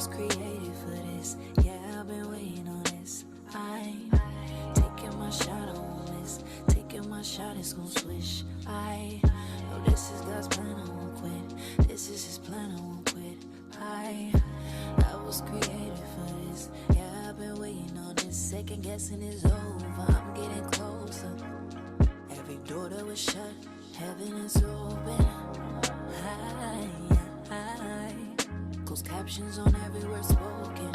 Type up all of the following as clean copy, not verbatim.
was created for this. Yeah, I've been waiting on this. I'm taking my shot, I won't miss. Taking my shot, it's gon' swish. I know this is God's plan, I won't quit. This is His plan, I won't quit. I was created for this. Yeah, I've been waiting on this. Second guessing is over. I'm getting closer. Every door that was shut, heaven is open. Closed captions on every word spoken.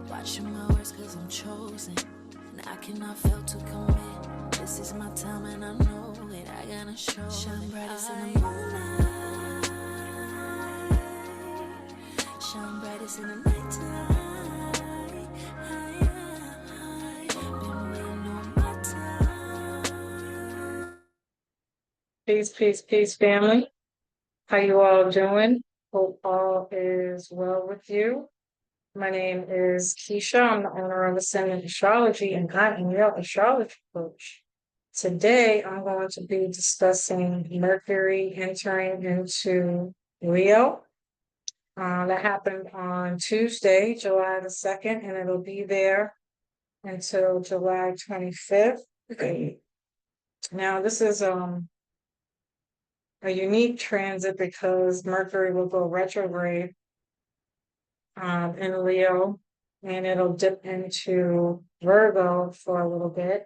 Watching my words cause I'm chosen. And I cannot fail to commit. This is my time and I know it. I gotta show. Shine brightest in the moonlight. Shine brightest in the nighttime. Been waiting on my time. Peace, peace, peace, family. How you all doing? Hope all is well with you. My name is Keisha. I'm the owner of Ascendant Astrology, and I am your astrology coach. Today, I'm going to be discussing Mercury entering into Leo. That happened on Tuesday, July the 2nd, and it'll be there until July 25th. Now, this is a unique transit because Mercury will go retrograde in Leo, and it'll dip into Virgo for a little bit.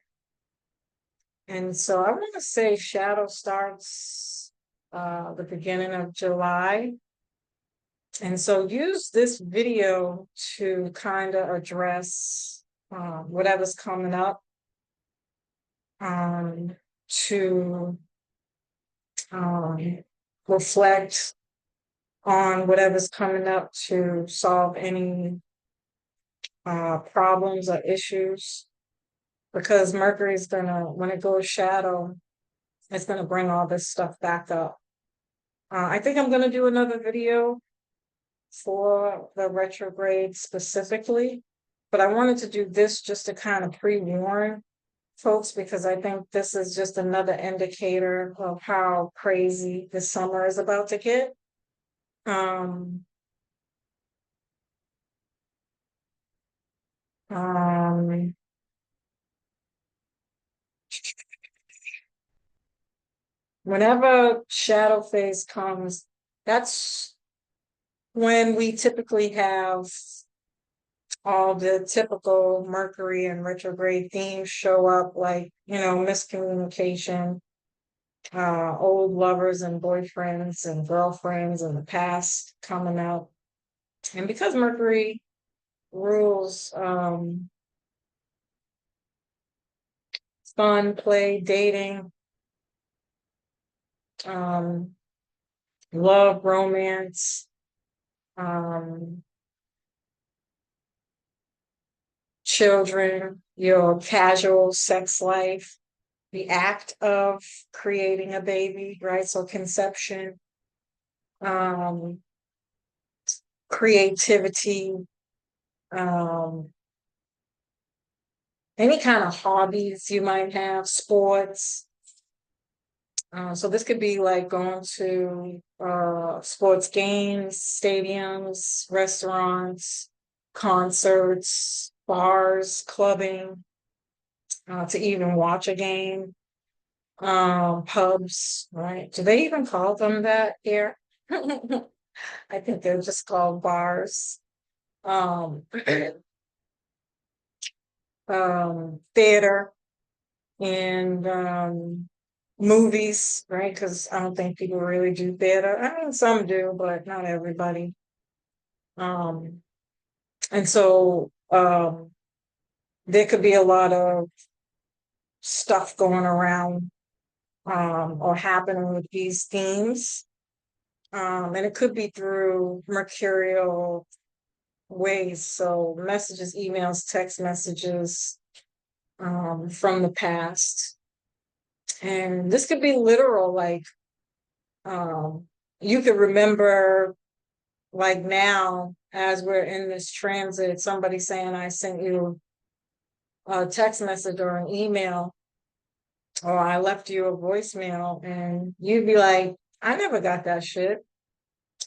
And so I want to say shadow starts the beginning of July. And so use this video to kind of address whatever's coming up, to reflect on whatever's coming up, to solve any problems or issues, because Mercury is gonna, when it goes shadow, it's gonna bring all this stuff back up. I think I'm gonna do another video for the retrograde specifically, but I wanted to do this just to kind of pre-warn folks, because I think this is just another indicator of how crazy the summer is about to get. Um, whenever shadow phase comes, that's when we typically have all the typical Mercury and retrograde themes show up, like, miscommunication, old lovers and boyfriends and girlfriends in the past coming out. And because Mercury rules fun, play, dating, love, romance, children, your casual sex life, the act of creating a baby, right? So conception, creativity, any kind of hobbies you might have, sports. So this could be like going to sports games, stadiums, restaurants, concerts, bars, clubbing, to even watch a game, pubs, right? Do they even call them that here? I think they're just called bars. Theater and movies, right? Because I don't think people really do theater. I mean, some do, but not everybody. And so there could be a lot of stuff going around or happening with these themes. And it could be through mercurial ways. So messages, emails, text messages from the past. And this could be literal, like you could remember, like now, as we're in this transit, somebody saying, I sent you a text message or an email, or I left you a voicemail, and you'd be like, I never got that shit.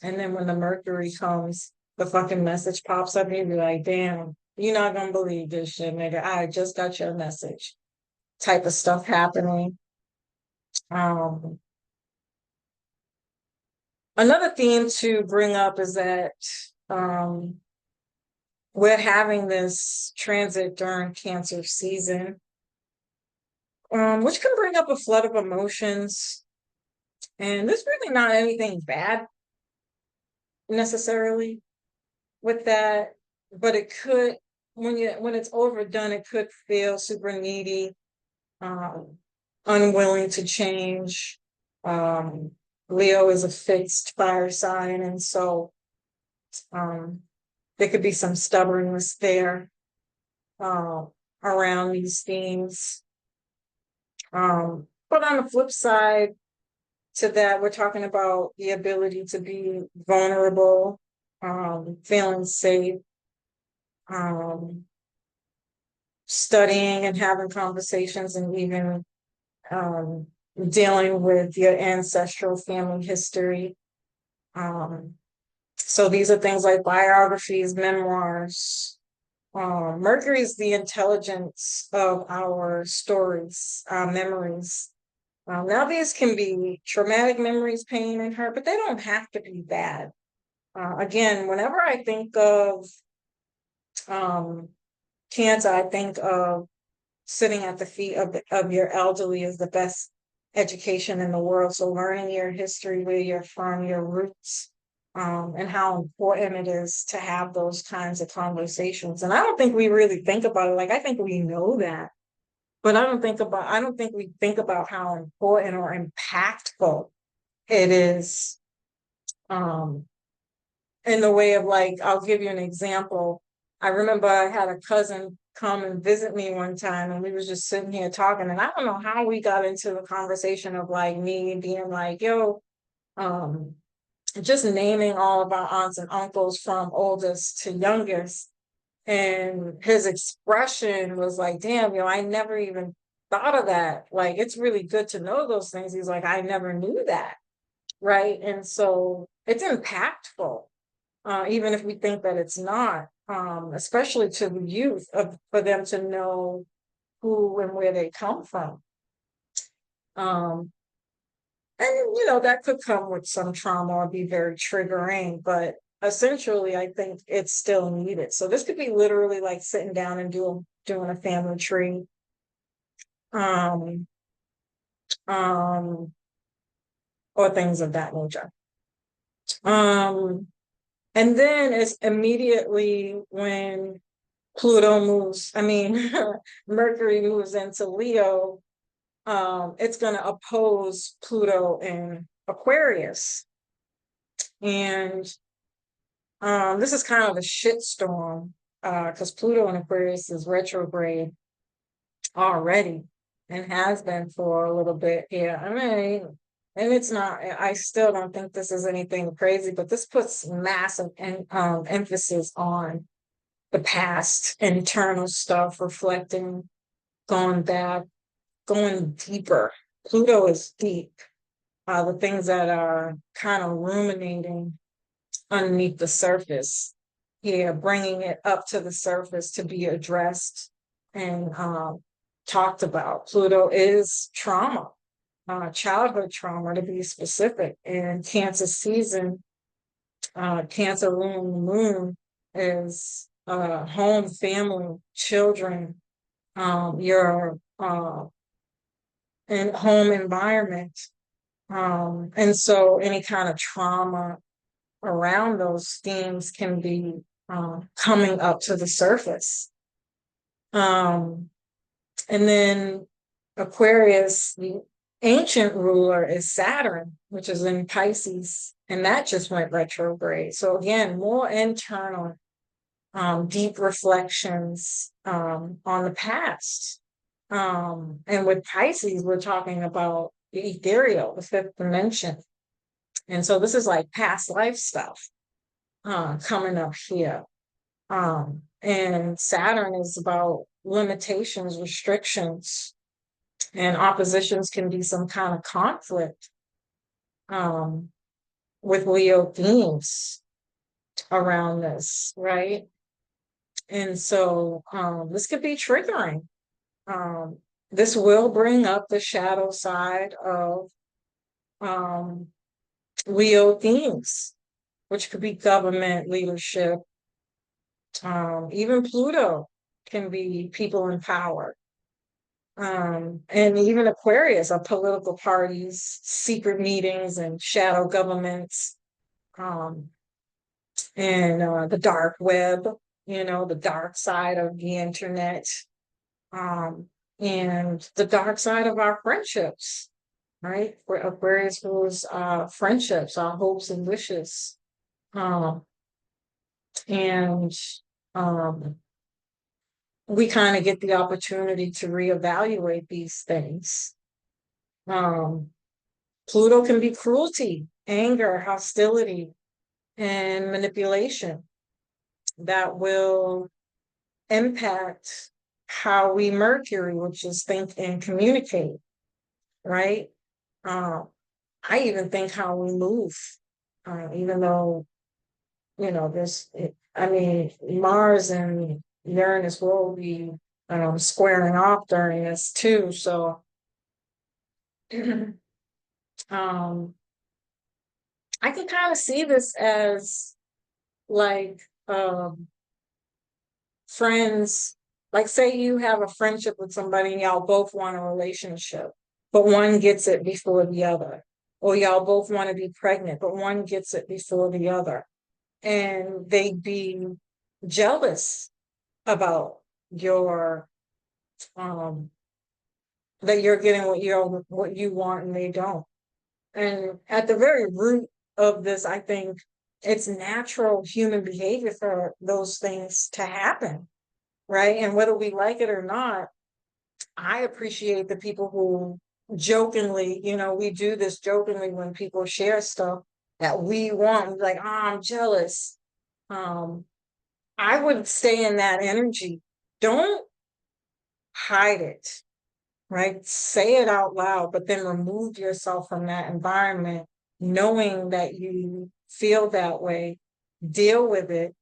And then when the Mercury comes, the fucking message pops up and you be like, damn, you're not gonna believe this shit, nigga. I just got your message type of stuff happening. Um, Another theme to bring up is that um, we're having this transit during Cancer season, which can bring up a flood of emotions. And there's really not anything bad necessarily with that, but it could, when it's overdone, it could feel super needy, um, unwilling to change. Um, Leo is a fixed fire sign, and so um, there could be some stubbornness there uh, around these themes. But on the flip side to that, we're talking about the ability to be vulnerable, feeling safe, um, studying and having conversations, and even um, dealing with your ancestral family history. Um, so these are things like biographies, memoirs. Mercury is the intelligence of our stories, our memories. Now, these can be traumatic memories, pain, and hurt, but they don't have to be bad. Again, whenever I think of um, cancer, I think of sitting at the feet of your elderly is the best education in the world. So learning your history, where you're from, your roots, and how important it is to have those kinds of conversations. And I don't think we really think about it. Like, I think we know that, but I don't think we think about how important or impactful it is, um, in the way of, like, I'll give you an example. I remember I had a cousin come and visit me one time, and we was just sitting here talking, and I don't know how we got into the conversation of like me being like, yo, um, just naming all of our aunts and uncles from oldest to youngest. And his expression was like, damn, yo, I never even thought of that. Like, it's really good to know those things. He's like, I never knew that. Right. And so it's impactful, even if we think that it's not, especially to the youth, for them to know who and where they come from. Um, and, that could come with some trauma or be very triggering, but essentially, I think it's still needed. So this could be literally like sitting down and doing a family tree. Um, um, or things of that nature. And then it's immediately when Mercury moves into Leo, it's going to oppose Pluto in Aquarius. And this is kind of a shitstorm because Pluto in Aquarius is retrograde already and has been for a little bit. Yeah, I mean, and it's not, I still don't think this is anything crazy, but this puts massive emphasis on the past, internal stuff, reflecting, going back, going deeper. Pluto is deep. The things that are kind of ruminating underneath the surface. Yeah, bringing it up to the surface to be addressed and talked about. Pluto is trauma, childhood trauma to be specific. And Cancer season, Cancer moon is home, family, children, your and home environment. And so any kind of trauma around those themes can be coming up to the surface. And then Aquarius, the ancient ruler is Saturn, which is in Pisces, and that just went retrograde. So again, more internal, deep reflections on the past. And with Pisces, we're talking about the ethereal, the fifth dimension. And so this is like past life stuff coming up here. And Saturn is about limitations, restrictions, and oppositions can be some kind of conflict with Leo themes. around this, right? And so this could be triggering. Um, this will bring up the shadow side of um, Leo themes, which could be government, leadership, even Pluto can be people in power. And even Aquarius are political parties, secret meetings, and shadow governments, um, and the dark web, the dark side of the internet, um, and the dark side of our friendships, right? For Aquarius rules friendships, our hopes and wishes. Um, and um, we kind of get the opportunity to reevaluate these things. Um, Pluto can be cruelty, anger, hostility, and manipulation that will impact how we Mercury, which is think and communicate, right? Um, I even think how we move, even though, I mean, Mars and Uranus will be squaring off during this too. So, um, I can kind of see this as like friends, like say you have a friendship with somebody and y'all both want a relationship, but one gets it before the other. Or y'all both want to be pregnant, but one gets it before the other. And they'd be jealous about your um that you're getting what you want and they don't. And at the very root of this, I think it's natural human behavior for those things to happen, right? And whether we like it or not, I appreciate the people who jokingly, we do this jokingly when people share stuff that we want, like, oh, I'm jealous. Um, I would stay in that energy. Don't hide it, right? Say it out loud, but then remove yourself from that environment, knowing that you feel that way, deal with it,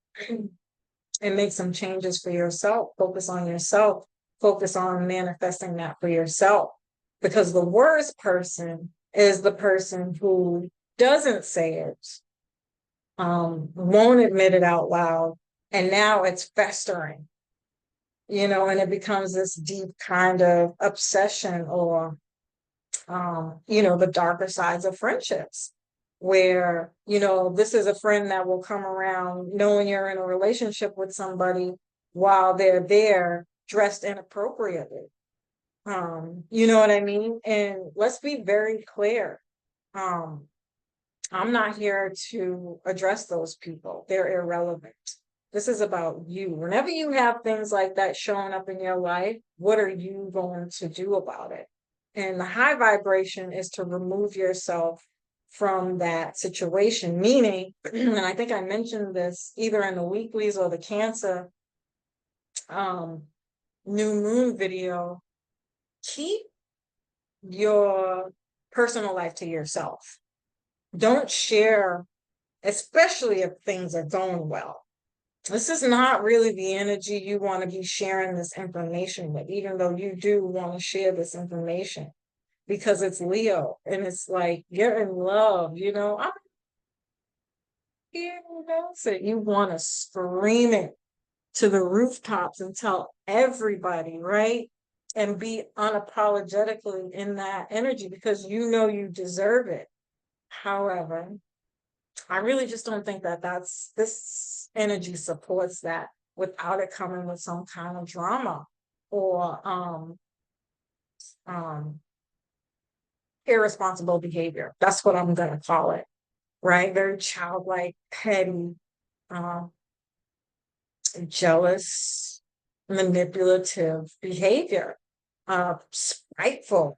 and make some changes for yourself. Focus on yourself, focus on manifesting that for yourself. Because the worst person is the person who doesn't say it, won't admit it out loud, and now it's festering, and it becomes this deep kind of obsession or the darker sides of friendships where, this is a friend that will come around knowing you're in a relationship with somebody while they're there dressed inappropriately. You know what I mean? And let's be very clear. Um, I'm not here to address those people. They're irrelevant. This is about you. Whenever you have things like that showing up in your life, what are you going to do about it? And the high vibration is to remove yourself from that situation, meaning, and I think I mentioned this either in the weeklies or the Cancer um, new moon video, keep your personal life to yourself. Don't share, especially if things are going well. This is not really the energy you want to be sharing this information with, even though you do want to share this information because it's Leo and it's like you're in love, I'm here, so you want to scream it to the rooftops and tell everybody, right? And be unapologetically in that energy because you deserve it. However, I really just don't think that this energy supports that without it coming with some kind of drama or um irresponsible behavior. That's what I'm gonna call it, right? Very childlike, petty, um, jealous, manipulative behavior, spiteful.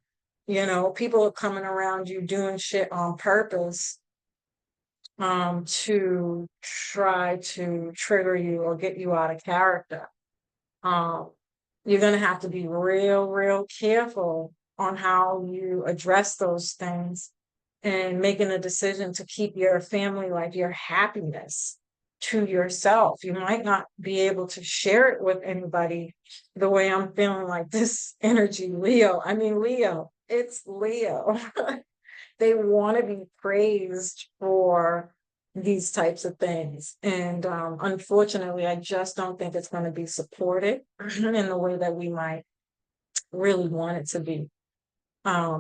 People are coming around you doing shit on purpose to try to trigger you or get you out of character. Um, you're going to have to be real careful on how you address those things and making a decision to keep your family life, your happiness. to yourself. You might not be able to share it with anybody the way I'm feeling like this energy, Leo. I mean, Leo, it's Leo. They want to be praised for these types of things. And unfortunately, I just don't think it's going to be supported in the way that we might really want it to be.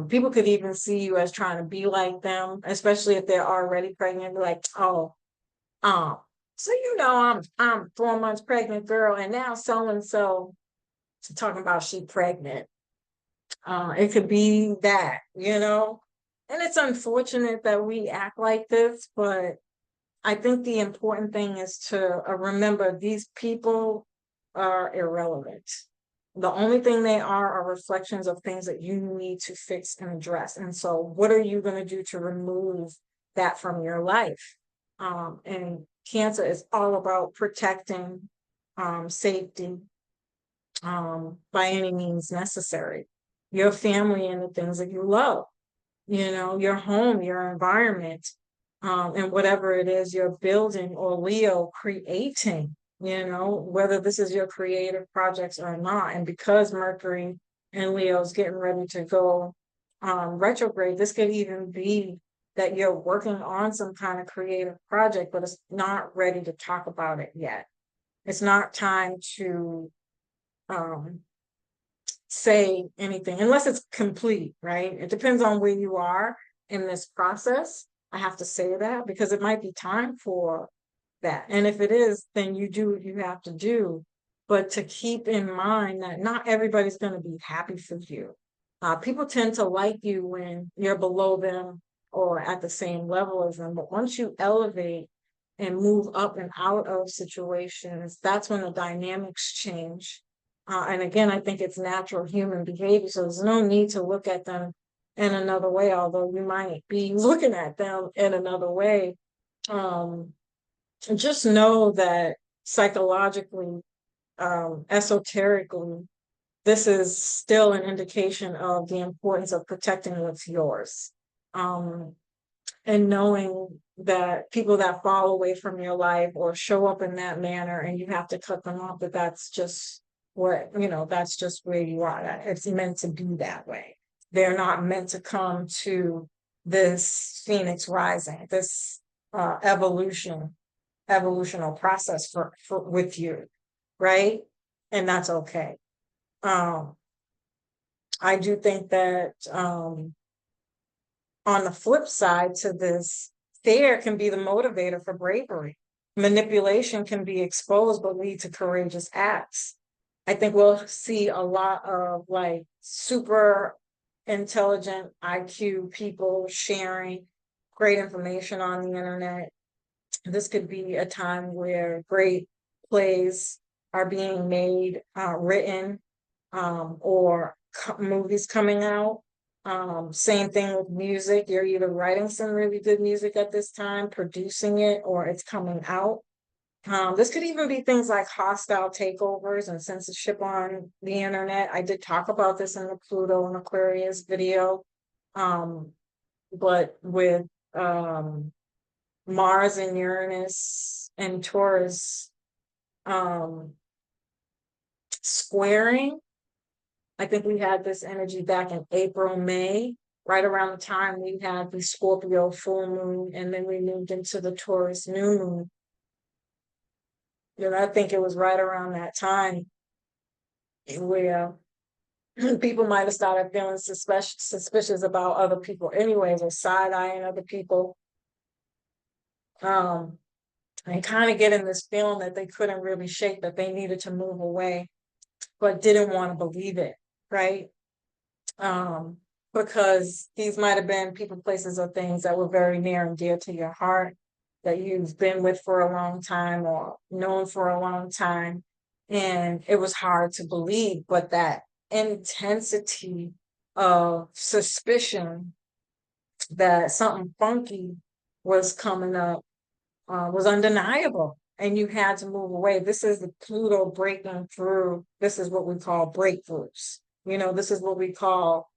People could even see you as trying to be like them, especially if they're already pregnant. Like, oh, um, so I'm 4 months pregnant, girl, and now so and so talking about she pregnant. It could be that, and it's unfortunate that we act like this, but I think the important thing is to remember these people are irrelevant. The only thing they are reflections of things that you need to fix and address. And so, what are you going to do to remove that from your life? And Cancer is all about protecting safety by any means necessary, your family and the things that you love, your home, your environment, and whatever it is you're building or Leo creating, whether this is your creative projects or not. And because Mercury and Leo's getting ready to go retrograde, this could even be that you're working on some kind of creative project, but it's not ready to talk about it yet. It's not time to um, say anything unless it's complete, right? It depends on where you are in this process. I have to say that because it might be time for that. And if it is, then you do what you have to do. But to keep in mind that not everybody's going to be happy for you. People tend to like you when you're below them or at the same level as them. But once you elevate and move up and out of situations, that's when the dynamics change. And again, I think it's natural human behavior. So there's no need to look at them in another way, although you might be looking at them in another way. Just know that psychologically, esoterically, this is still an indication of the importance of protecting what's yours. And knowing that people that fall away from your life or show up in that manner and you have to cut them off, that's just that's just where you are. It's meant to be that way. They're not meant to come to this phoenix rising, this evolutional process for with you, right? And that's okay. I do think that on the flip side to this, fear can be the motivator for bravery. Manipulation can be exposed but lead to courageous acts. I think we'll see a lot of like super intelligent IQ people sharing great information on the internet. This could be a time where great plays are being made, written, or movies coming out. Same thing with music. You're either writing some really good music at this time, producing it, or it's coming out. This could even be things like hostile takeovers and censorship on the internet. I did talk about this in the Pluto and Aquarius video. But with Mars and Uranus and Taurus squaring, I think we had this energy back in April, May, right around the time we had the Scorpio full moon, and then we moved into the Taurus new moon. I think it was right around that time where people might have started feeling suspicious about other people anyways, or side-eyeing other people. And kind of getting this feeling that they couldn't really shake, that they needed to move away, but didn't want to believe it, right? Because these might have been people, places, or things that were very near and dear to your heart, that you've been with for a long time or known for a long time. And it was hard to believe, but that intensity of suspicion that something funky was coming up was undeniable, and you had to move away. This is the Pluto breaking through. This is what we call breakthroughs. This is what we call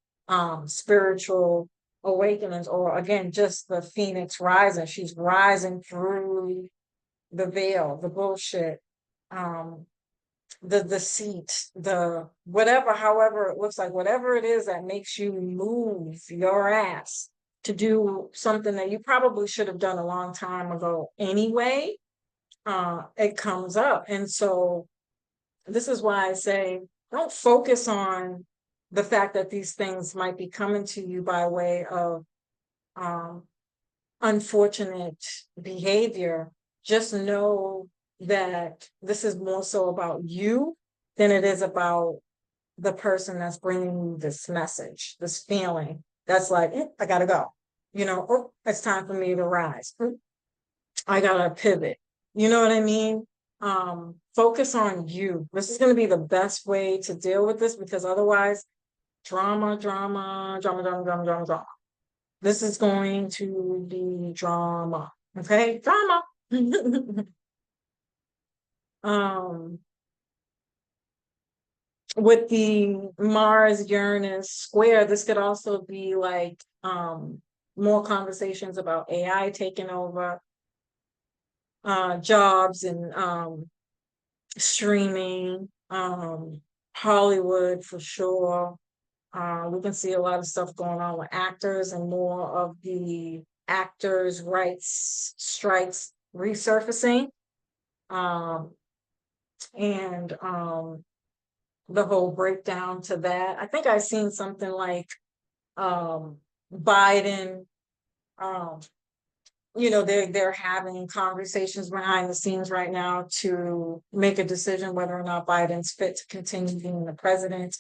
spiritual awakenings, or again, just the phoenix rising. She's rising through the veil, the bullshit, um, the deceit, the whatever, however it looks like, whatever it is that makes you move your ass to do something that you probably should have done a long time ago anyway, it comes up. And so this is why I say don't focus on the fact that these things might be coming to you by way of um, unfortunate behavior. Just know that this is more so about you than it is about the person that's bringing you this message, this feeling that's like, I gotta go. Oh, it's time for me to rise. I gotta pivot. You know what I mean? Focus on you. This is going to be the best way to deal with this, because otherwise, drama, drama, drama, drama, drama, drama, drama. This is going to be drama. Okay? Drama. um, with the Mars Uranus square, this could also be like more conversations about AI taking over jobs and streaming, Hollywood for sure. We can see a lot of stuff going on with actors and more of the actors' rights strikes resurfacing. Um, and the whole breakdown to that. I think I've seen something like um, Biden, um, they're having conversations behind the scenes right now to make a decision whether or not Biden's fit to continue being the president.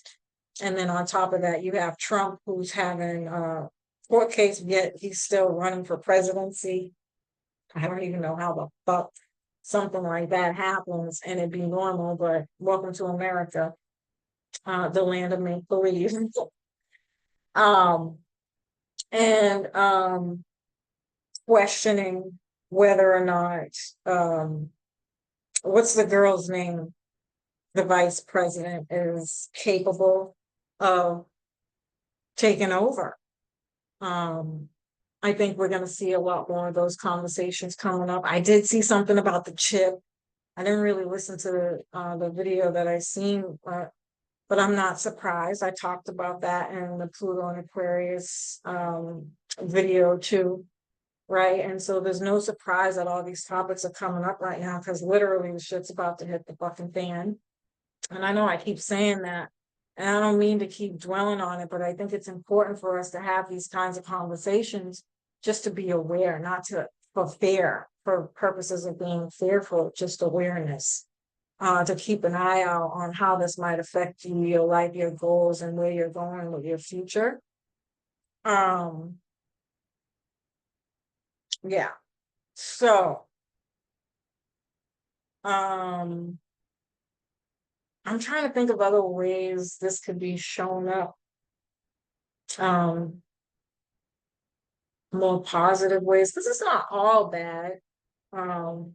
And then on top of that, you have Trump, who's having a court case, yet he's still running for presidency. I don't even know how the fuck something like that happens and it'd be normal, but welcome to America, the land of make believe. um, and questioning whether or not what's the girl's name? The vice president is capable of taking over. I think we're going to see a lot more of those conversations coming up. I did see something about the chip. I didn't really listen to the video that I seen, but I'm not surprised. I talked about that in the Pluto and Aquarius video too, right? And so there's no surprise that all these topics are coming up right now, because literally the shit's about to hit the fucking fan. And I know I keep saying that, and I don't mean to keep dwelling on it, but I think it's important for us to have these kinds of conversations just to be aware, not for fear, for purposes of being fearful, just awareness, to keep an eye out on how this might affect you, your life, your goals, and where you're going with your future. Yeah. So, I'm trying to think of other ways this could be shown up. More positive ways, because it's not all bad. Um,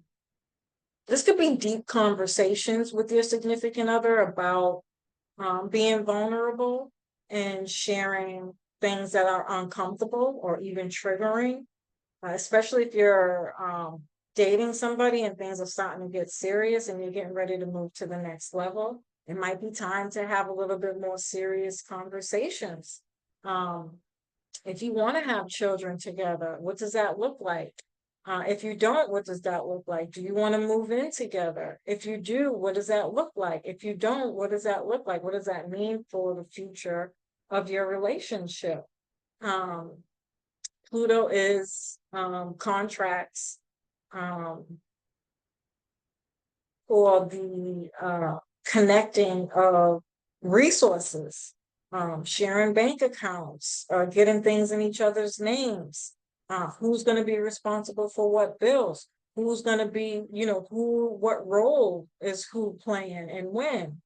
this could be deep conversations with your significant other about being vulnerable and sharing things that are uncomfortable or even triggering, especially if you're dating somebody and things are starting to get serious and you're getting ready to move to the next level. It might be time to have a little bit more serious conversations. If you want to have children together, what does that look like? If you don't, what does that look like? Do you want to move in together? If you do, what does that look like? If you don't, what does that look like? What does that mean for the future of your relationship? Pluto is contracts for the connecting of resources, sharing bank accounts, getting things in each other's names. Who's going to be responsible for what bills? Who's going to be, what role is who playing and when?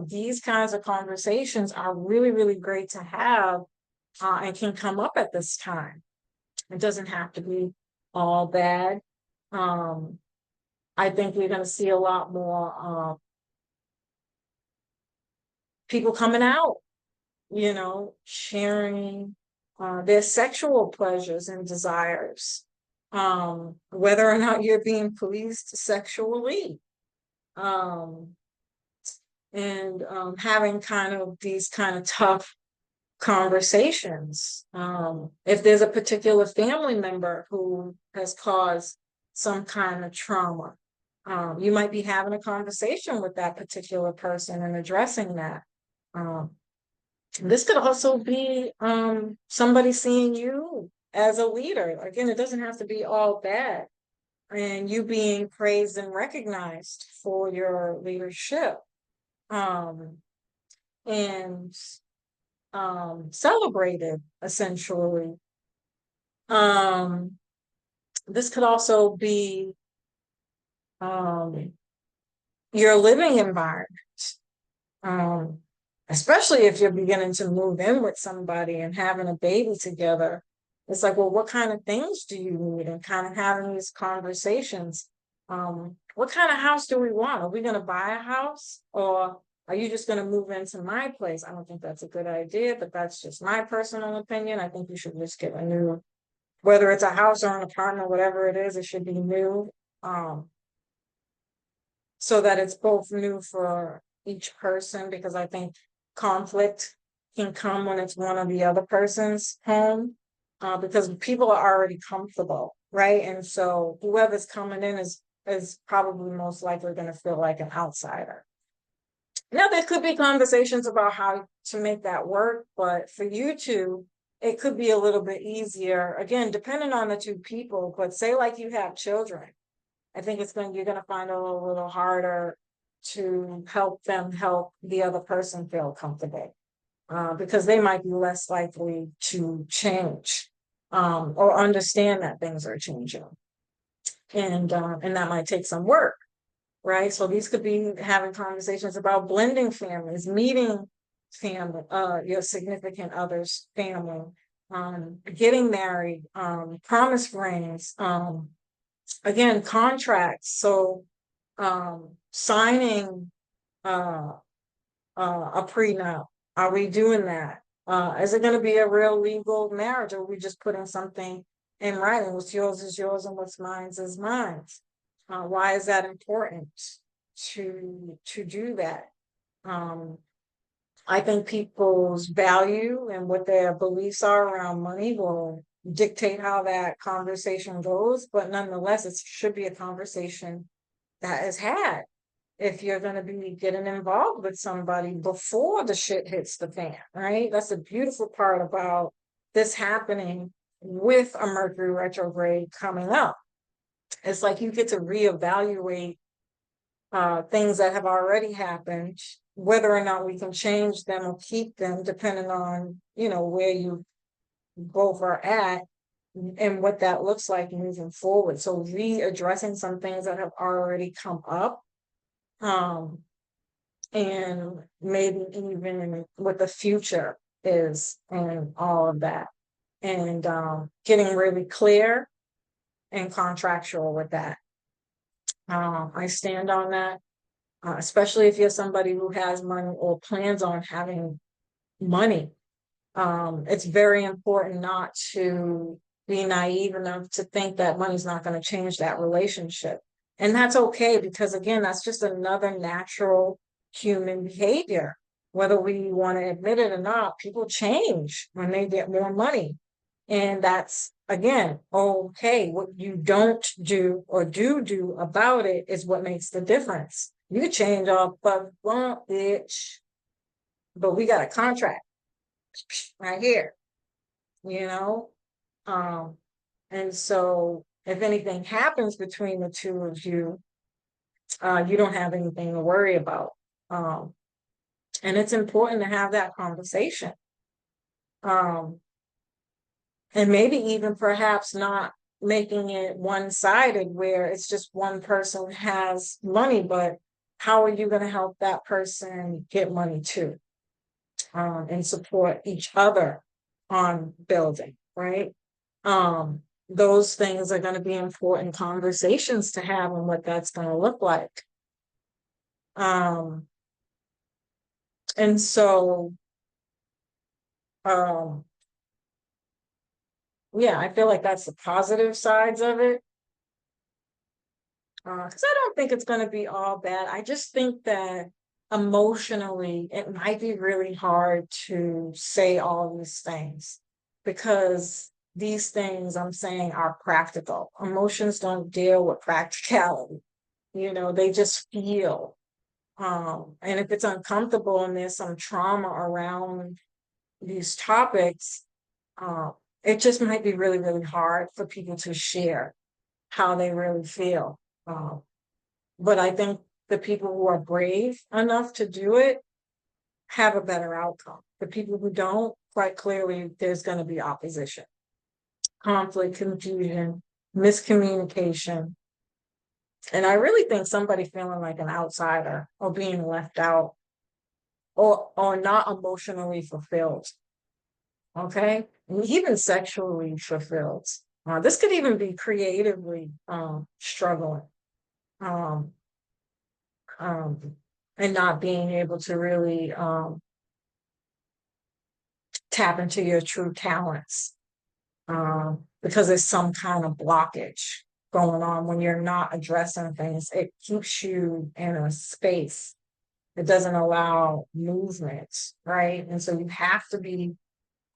These kinds of conversations are really, really great to have, and can come up at this time. It doesn't have to be all bad. I think we're going to see a lot more people coming out, sharing their sexual pleasures and desires. whether or not you're being policed sexually, um, and having kind of these kind of tough conversations. If there's a particular family member who has caused some kind of trauma, you might be having a conversation with that particular person and addressing that. Um, this could also be somebody seeing you as a leader. Again, it doesn't have to be all bad, and you being praised and recognized for your leadership. Um, and celebrated essentially. Um, this could also be um, your living environment, um, especially if you're beginning to move in with somebody and having a baby together. It's like, well, what kind of things do you need? And kind of having these conversations. What kind of house do we want? Are we going to buy a house, or are you just going to move into my place? I don't think that's a good idea, but that's just my personal opinion. I think you should just get a new, whether it's a house or an apartment, whatever it is, it should be new. Um, so that it's both new for each person, because I think conflict can come when it's one or the other person's home, because people are already comfortable, right? And so whoever's coming in is probably most likely going to feel like an outsider. Now, there could be conversations about how to make that work, but for you two, it could be a little bit easier, again, depending on the two people. But say like you have children, I think you're gonna find it a little harder to help them help the other person feel comfortable, because they might be less likely to change, or understand that things are changing, and that might take some work, right? So these could be having conversations about blending families, meeting family, your significant other's family, getting married, promise rings, again, contracts. So signing uh, a prenup. Are we doing that? Is it going to be a real legal marriage, or are we just putting something in writing? What's yours is yours, and what's mine is mine. Why is that important to do that? Um, I think people's value and what their beliefs are around money will dictate how that conversation goes, but nonetheless, it should be a conversation that is had if you're going to be getting involved with somebody before the shit hits the fan, right? That's the beautiful part about this happening with a Mercury retrograde coming up. It's like you get to reevaluate things that have already happened, whether or not we can change them or keep them, depending on, where you both are at and what that looks like moving forward. So readdressing some things that have already come up, um, and maybe even what the future is and all of that. And getting really clear and contractual with that. I stand on that, especially if you're somebody who has money or plans on having money. It's very important not to be naive enough to think that money's not going to change that relationship. And that's okay, because again, that's just another natural human behavior. Whether we want to admit it or not, people change when they get more money. And that's, again, okay. What you don't do or do about it is what makes the difference. You change off of bitch, but we got a contract right here, you know? Um, and so if anything happens between the two of you, you don't have anything to worry about. Um, and it's important to have that conversation. Um, and maybe even perhaps not making it one-sided where it's just one person has money, but how are you going to help that person get money too? And support each other on building, right? Those things are going to be important conversations to have and what that's going to look like. And so um, yeah, I feel like that's the positive sides of it. Because I don't think it's going to be all bad. I just think that emotionally, it might be really hard to say all these things because these things I'm saying are practical. Emotions don't deal with practicality. They just feel. And if it's uncomfortable and there's some trauma around these topics, um, it just might be really, really hard for people to share how they really feel. Um, but I think the people who are brave enough to do it have a better outcome. The people who don't, quite clearly, there's going to be opposition, conflict, confusion, miscommunication. And I really think somebody feeling like an outsider or being left out or not emotionally fulfilled. Okay. And even sexually fulfilled. This could even be creatively struggling. Um, um, and not being able to really tap into your true talents because there's some kind of blockage going on when you're not addressing things. It keeps you in a space. It doesn't allow movement, right? And so you have to be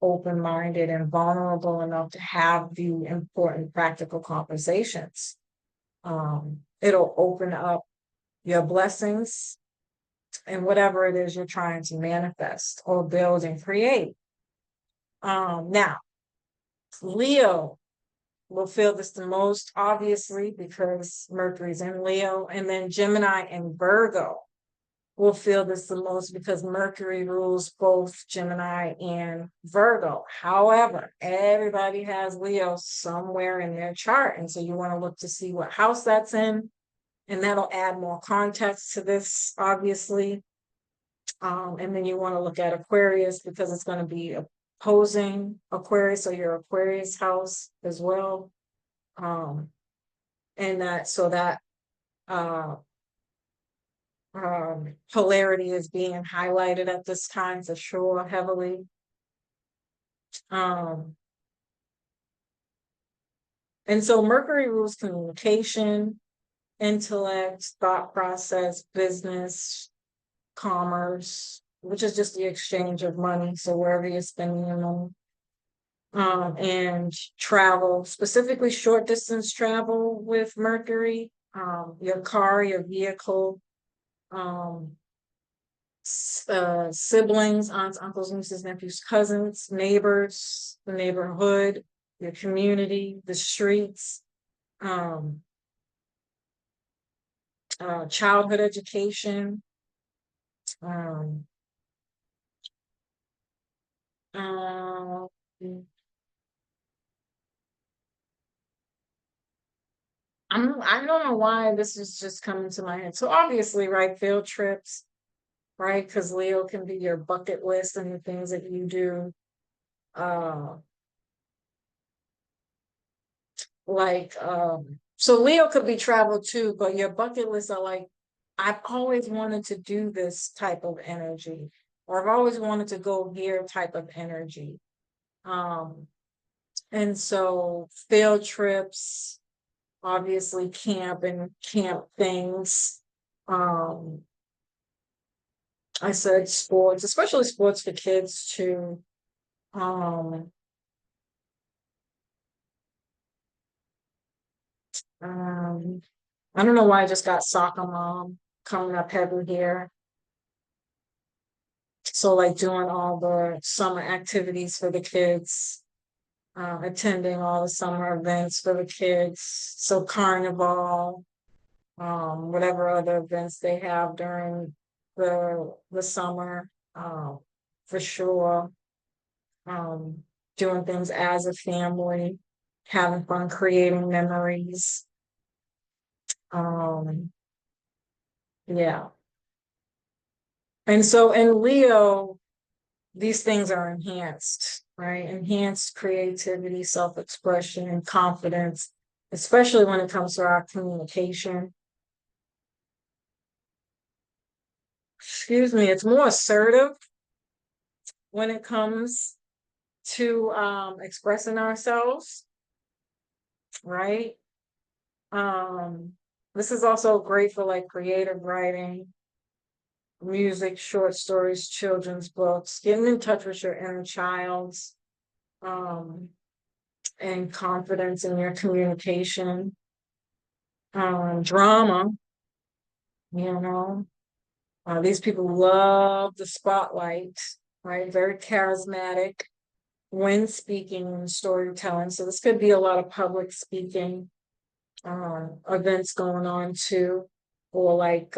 open minded and vulnerable enough to have the important practical conversations. It'll open up your blessings and whatever it is you're trying to manifest or build and create. Now, Leo will feel this the most, obviously, because Mercury's in Leo, and then Gemini and Virgo will feel this the most because Mercury rules both Gemini and Virgo. However, everybody has Leo somewhere in their chart. And so you want to look to see what house that's in, and that'll add more context to this, obviously. And then you want to look at Aquarius because it's going to be opposing Aquarius, so your Aquarius house as well. And that uh, polarity is being highlighted at this time for sure, heavily. Um, and so Mercury rules communication, intellect, thought process, business, commerce, which is just the exchange of money. So wherever you're spending your money. And travel, specifically short distance travel with Mercury, your car, your vehicle, um, siblings, aunts, uncles, nieces, nephews, cousins, neighbors, the neighborhood, your community, the streets, um, childhood education, um, uh, I don't know why this is just coming to my head. So obviously, right, field trips, right? Because Leo can be your bucket list and the things that you do. Uh, so Leo could be travel too, but your bucket lists are like, I've always wanted to do this type of energy, or I've always wanted to go here type of energy. Um, and so field trips, obviously camp and camp things. Um, I said sports, especially sports for kids too. Um, um, I don't know why I just got soccer mom coming up heavy here. So like doing all the summer activities for the kids, attending all the summer events for the kids. So carnival, whatever other events they have during the summer, for sure. Um, doing things as a family, having fun, creating memories. Um, yeah. And so in Leo, these things are enhanced, right? Enhanced creativity, self-expression, and confidence, especially when it comes to our communication. Excuse me, it's more assertive when it comes to expressing ourselves, right? This is also great for like creative writing, music, short stories, children's books, getting in touch with your inner child, um, and confidence in your communication, drama, you know. These people love the spotlight, right? Very charismatic when speaking and storytelling. So this could be a lot of public speaking, events going on too, or like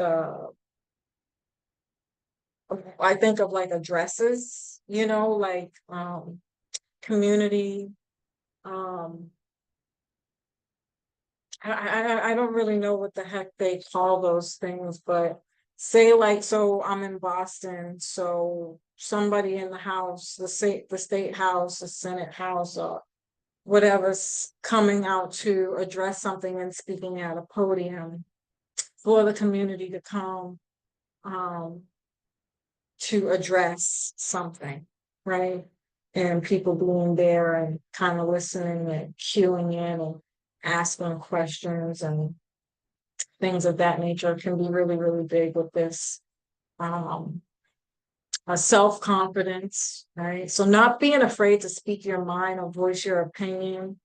I think of like addresses, like community. Um, I don't really know what the heck they call those things, but say like, so I'm in Boston, so somebody in the house, the state house, the Senate house, or whatever's coming out to address something and speaking at a podium for the community to come, um, to address something, right? And people being there and kind of listening and queuing in and asking questions and things of that nature can be really, really big with this. Um, self-confidence, right? So not being afraid to speak your mind or voice your opinion.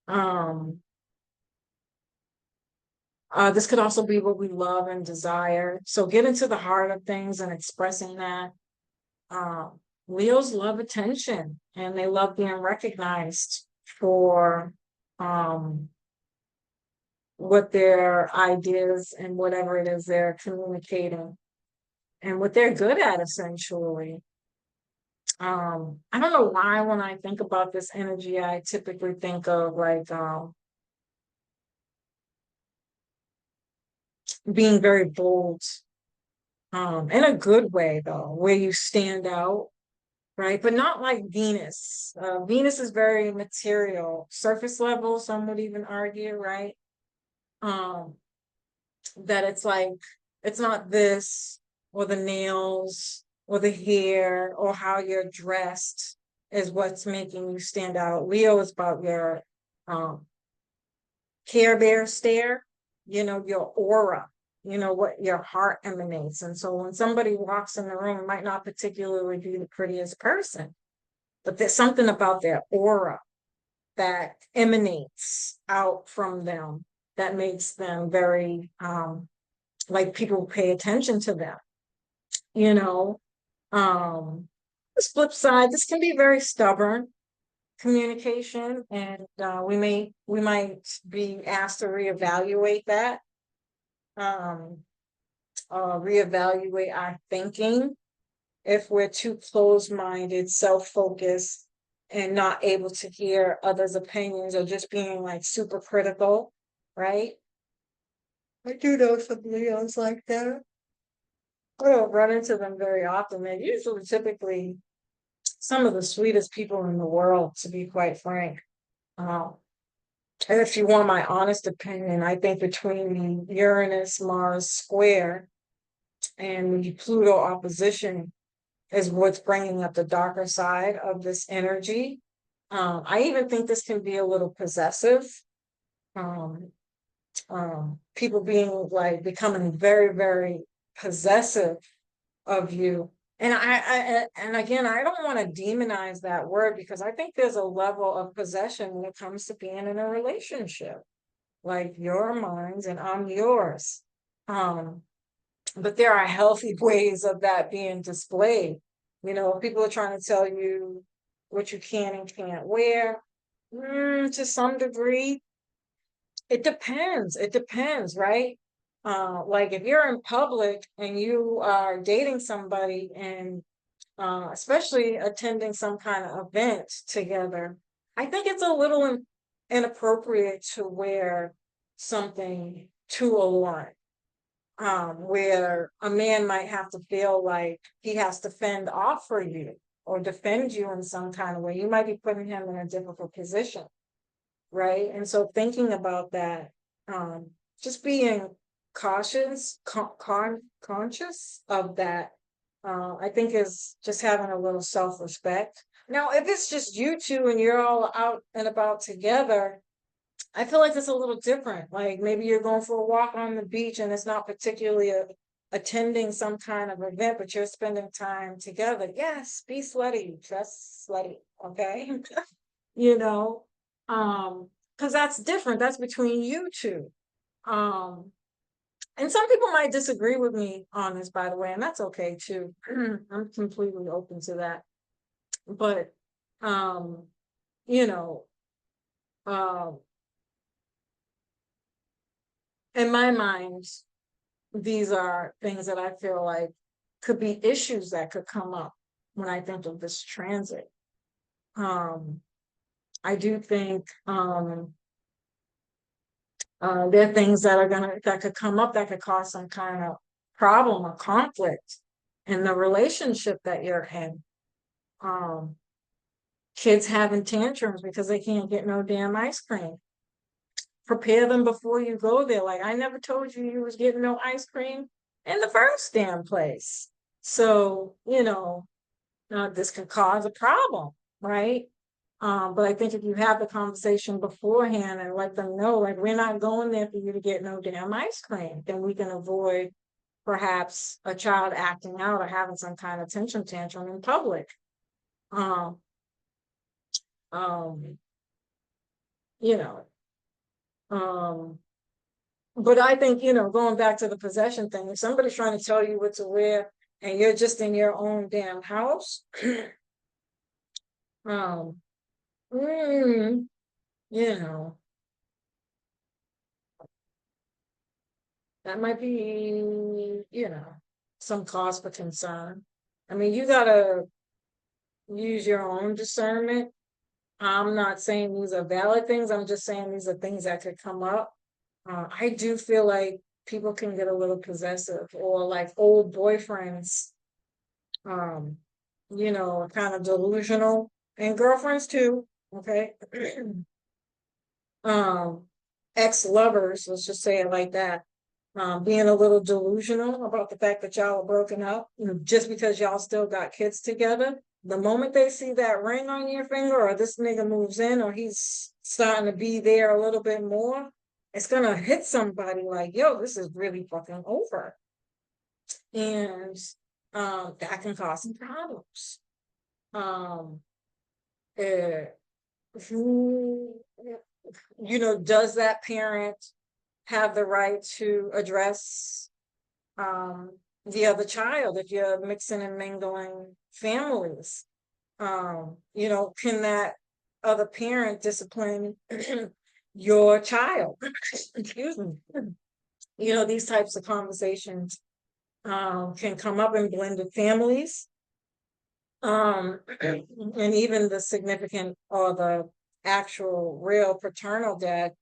Um, this could also be what we love and desire. So get into the heart of things and expressing that. Um, Leos love attention and they love being recognized for um, what their ideas and whatever it is they're communicating and what they're good at, essentially. I don't know why when I think about this energy, I typically think of like being very bold, in a good way though, where you stand out, right? But not like Venus. Venus is very material, surface level, some would even argue, right? Um, that it's like, it's not this or the nails or the hair or how you're dressed is what's making you stand out. Leo is about your um, Care Bear stare, your aura, what your heart emanates. And so when somebody walks in the room, it might not particularly be the prettiest person, but there's something about their aura that emanates out from them that makes them very like people pay attention to them, you know. Um, this flip side, this can be very stubborn communication, and we might be asked to reevaluate that, um, reevaluate our thinking if we're too closed-minded, self-focused, and not able to hear others' opinions or just being like super critical, right? I do know some Leos like that. I don't run into them very often. They're usually typically some of the sweetest people in the world, to be quite frank. Um, and if you want my honest opinion, I think between the Uranus Mars square and the Pluto opposition is what's bringing up the darker side of this energy. I even think this can be a little possessive. Um, People being like becoming very, very possessive of you. And and again, I don't want to demonize that word because I think there's a level of possession when it comes to being in a relationship. Like you're mine and I'm yours. Um, but there are healthy ways of that being displayed. People are trying to tell you what you can and can't wear. To some degree, it depends. It depends, right? Like if you're in public and you are dating somebody and especially attending some kind of event together, I think it's a little inappropriate to wear something too alluring, where a man might have to feel like he has to fend off for you or defend you in some kind of way. You might be putting him in a difficult position, right? And so thinking about that, um, just being cautious, conscious of that, I think is just having a little self-respect. Now, if it's just you two and you're all out and about together, I feel like it's a little different. Like maybe you're going for a walk on the beach and it's not particularly attending some kind of event, but you're spending time together. Yes, be sweaty, dress sweaty, okay? You know, because that's different. That's between you two. Um, and some people might disagree with me on this, by the way, and that's okay too. I'm completely open to that. But um, you know, um, in my mind, these are things that I feel like could be issues that could come up when I think of this transit. Um, I do think there are things that are that could come up that could cause some kind of problem or conflict in the relationship that you're in. Um, Kids having tantrums because they can't get no damn ice cream. Prepare them before you go there. Like, I never told you you was getting no ice cream in the first damn place. So, this could cause a problem, right? But I think if you have the conversation beforehand and let them know, like, we're not going there for you to get no damn ice cream, then we can avoid perhaps a child acting out or having some kind of tension tantrum in public. Um, um, you know, um, but I think, going back to the possession thing, if somebody's trying to tell you what to wear and you're just in your own damn house, um, mm, you know, that might be, some cause for concern. I mean, you gotta use your own discernment. I'm not saying these are valid things. I'm just saying these are things that could come up. I do feel like people can get a little possessive or like old boyfriends, um, kind of delusional and girlfriends too. Okay. um, Ex-lovers, let's just say it like that, being a little delusional about the fact that y'all are broken up, just because y'all still got kids together. The moment they see that ring on your finger, or this nigga moves in, or he's starting to be there a little bit more, it's gonna hit somebody like, yo, this is really fucking over. And that can cause some problems. Um, uh, who, does that parent have the right to address the other child if you're mixing and mingling families? Can that other parent discipline your child? Excuse me. These types of conversations can come up in blended families. And even the significant or the actual real paternal dad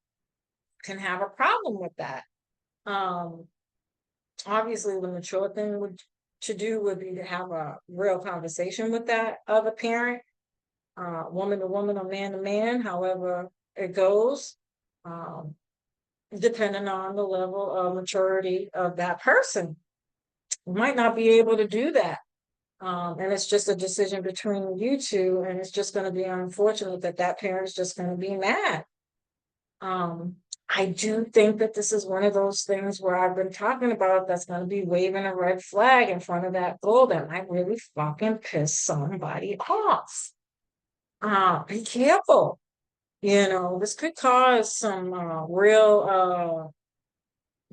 can have a problem with that. Um, Obviously, the mature thing to do would be to have a real conversation with that other parent, woman to woman or man to man, however it goes, um, depending on the level of maturity of that person. You might not be able to do that. And it's just a decision between you two, and it's just going to be unfortunate that that parent's just going to be mad. Um, I do think that this is one of those things where I've been talking about that's going to be waving a red flag in front of that goal that might really fucking piss somebody off. Be careful. This could cause some real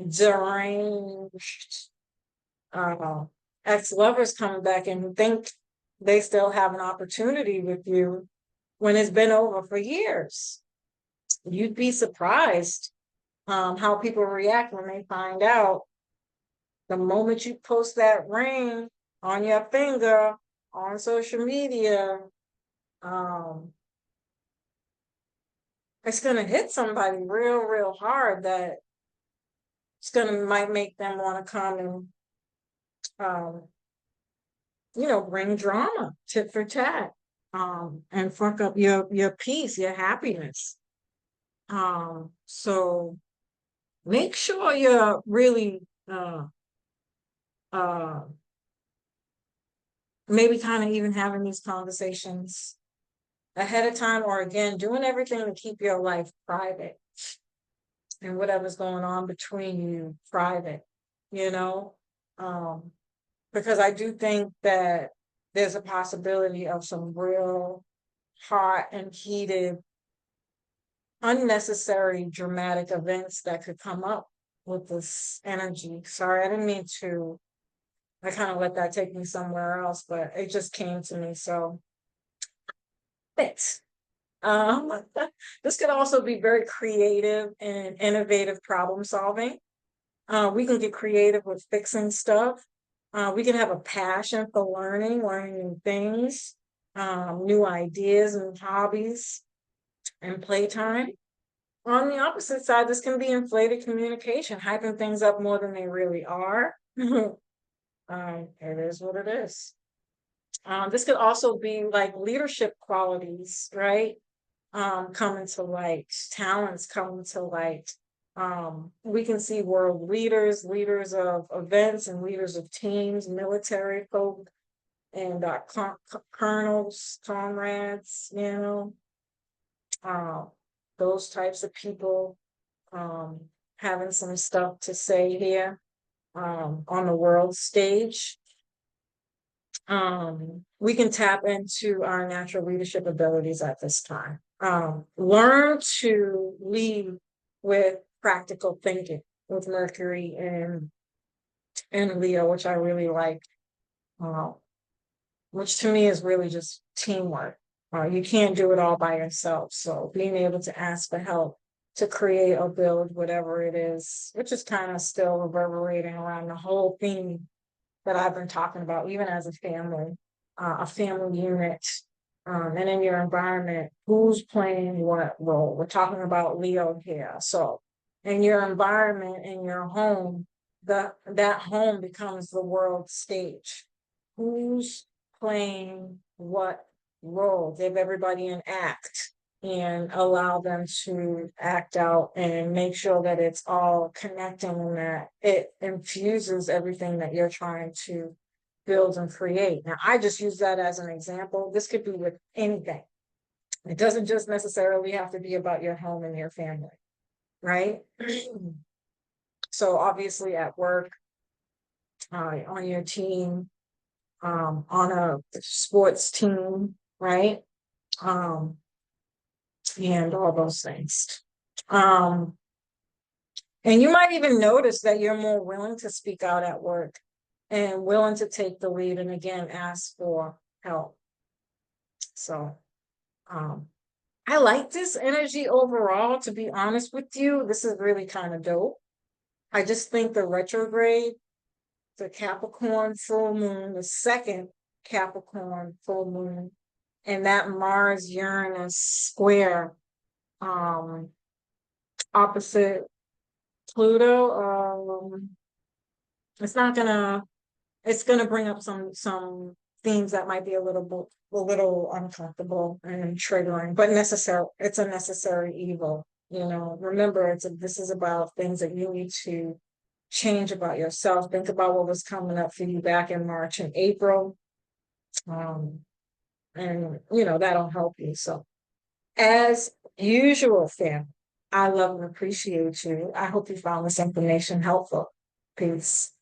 deranged uh, ex-lovers coming back and think they still have an opportunity with you when it's been over for years. You'd be surprised how people react when they find out the moment you post that ring on your finger on social media. um, it's going to hit somebody real, real hard that might make them want to come and, um, bring drama, tit for tat, and fuck up your peace, your happiness. So make sure you're really, uh, maybe kind of even having these conversations ahead of time, or again, doing everything to keep your life private and whatever's going on between you private, you know? Um, because I do think that there's a possibility of some real hot and heated, unnecessary dramatic events that could come up with this energy. Sorry, I didn't mean to. I kind of let that take me somewhere else, but it just came to me. So thanks. Um, this could also be very creative and innovative problem solving. We can get creative with fixing stuff. We can have a passion for learning new things, new ideas and hobbies and playtime. On the opposite side, this can be inflated communication, hyping things up more than they really are. It is what it is. This could also be like leadership qualities, right? Coming to light, talents coming to light. We can see world leaders, leaders of events and leaders of teams, military folk, and colonels, comrades, uh, those types of people um, having some stuff to say here on the world stage. We can tap into our natural leadership abilities at this time. Learn to lead with practical thinking with Mercury and Leo, which I really like, uh, which to me is really just teamwork. You can't do it all by yourself. So being able to ask for help to create or build whatever it is, which is kind of still reverberating around the whole theme that I've been talking about, even as a family unit, and in your environment, who's playing what role? We're talking about Leo here. So in your environment, in your home, that home becomes the world stage. Who's playing what role? Give everybody an act and allow them to act out and make sure that it's all connecting and that it infuses everything that you're trying to build and create. Now, I just use that as an example. This could be with anything. It doesn't just necessarily have to be about your home and your family, right? So obviously at work, on your team, on a sports team, right? Um, and all those things. Um, and you might even notice that you're more willing to speak out at work and willing to take the lead and again ask for help. So I like this energy overall, to be honest with you. This is really kind of dope. I just think the retrograde, the Capricorn full moon, the second Capricorn full moon, and that Mars Uranus square um opposite Pluto, it's not gonna it's gonna bring up some themes that might be a little uncomfortable and triggering, but necessary. It's a necessary evil. Remember, this is about things that you need to change about yourself. Think about what was coming up for you back in March and April. Um, and that'll help you. So as usual, fam, I love and appreciate you. I hope you found this information helpful. Peace.